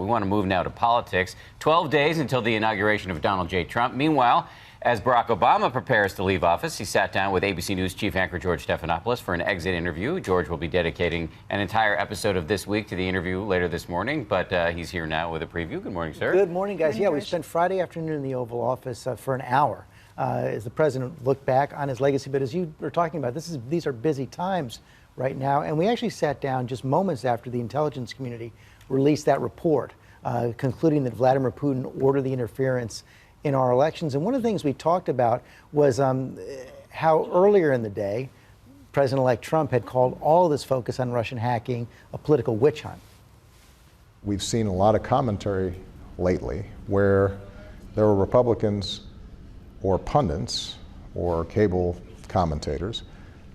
We want to move now to politics. 12 days until the inauguration of Donald J. Trump. Meanwhile, as Barack Obama prepares to leave office, he sat down with ABC News chief anchor George Stephanopoulos for an exit interview. George will be dedicating an entire episode of This Week to the interview later this morning, but he's here now with a preview. Good morning, sir. Good morning, guys. We spent Friday afternoon in the Oval Office for an hour as the president looked back on his legacy. But as you were talking about, these are busy times right now, and we actually sat down just moments after the intelligence community released that report, concluding that Vladimir Putin ordered the interference in our elections. And one of the things we talked about was how earlier in the day, President-elect Trump had called all of this focus on Russian hacking a political witch hunt. We've seen a lot of commentary lately where there were Republicans or pundits or cable commentators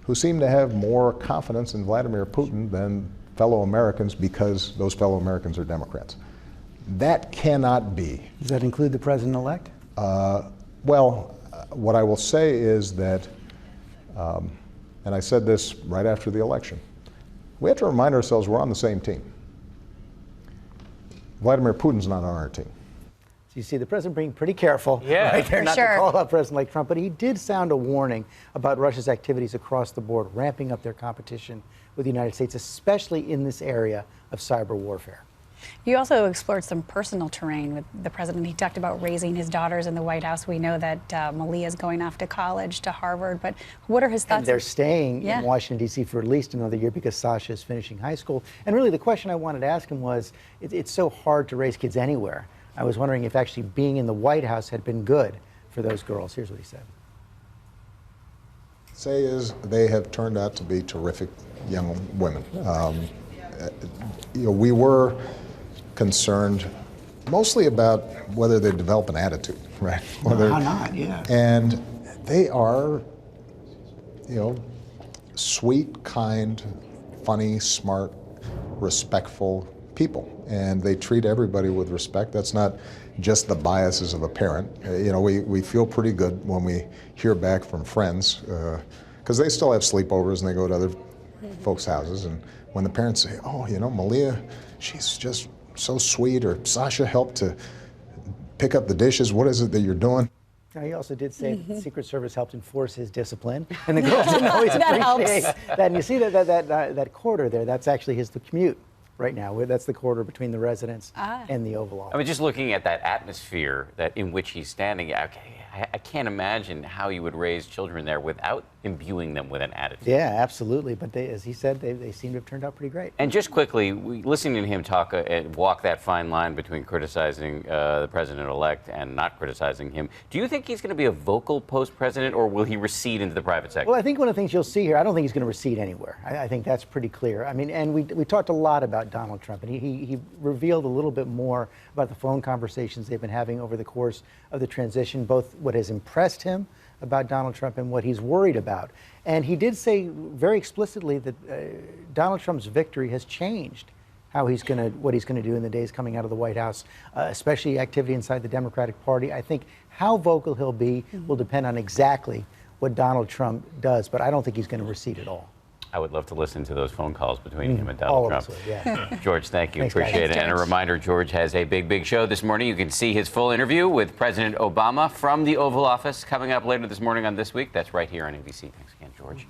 who seem to have more confidence in Vladimir Putin than fellow Americans because those fellow Americans are Democrats. That cannot be. Does that include the president-elect? What I will say is that, and I said this right after the election, we have to remind ourselves we're on the same team. Vladimir Putin's not on our team. So you see the president being pretty careful right there not to call out President like Trump, but he did sound a warning about Russia's activities across the board, ramping up their competition with the United States, especially in this area of cyber warfare. You also explored some personal terrain with the president. He talked about raising his daughters in the White House. We know that Malia is going off to college, to Harvard, but what are his thoughts? And they're staying in Washington, D.C. for at least another year because Sasha is finishing high school. And really the question I wanted to ask him was, it's so hard to raise kids anywhere. I was wondering if actually being in the White House had been good for those girls. Here's what he said. Say is they have turned out to be terrific young women. We were concerned mostly about whether they develop an attitude, right? How not, yeah. And they are, sweet, kind, funny, smart, respectful people. And they treat everybody with respect. That's not just the biases of a parent. We feel pretty good when we hear back from friends, because they still have sleepovers and they go to other folks' houses. And when the parents say, oh, Malia, she's just so sweet, or Sasha helped to pick up the dishes, what is it that you're doing? Now, he also did say that the Secret Service helped enforce his discipline, and the girls didn't always appreciate that. And you see that corridor there, that's actually the commute right now. That's the corridor between the residence and the Oval Office. I mean, just looking at that atmosphere in which he's standing, I can't imagine how you would raise children there without imbuing them with an attitude. Yeah, absolutely. But as he said, they seem to have turned out pretty great. And just quickly, listening to him talk and walk that fine line between criticizing the president-elect and not criticizing him, do you think he's going to be a vocal post-president, or will he recede into the private sector? Well, I think one of the things you'll see here, I don't think he's going to recede anywhere. I think that's pretty clear. I mean, and we talked a lot about Donald Trump, and he revealed a little bit more about the phone conversations they've been having over the course of the transition, both what has impressed him about Donald Trump and what he's worried about. And he did say very explicitly that Donald Trump's victory has changed what he's going to do in the days coming out of the White House, especially activity inside the Democratic Party. I think how vocal he'll be will depend on exactly what Donald Trump does, but I don't think he's going to recede at all. I would love to listen to those phone calls between him and Donald Trump. All of us would, yeah. George, thank you. Thanks, appreciate guys. it. And a reminder, George has a big show this morning. You can see his full interview with President Obama from the Oval Office coming up later this morning on This Week. That's right here on ABC. Thanks again, George.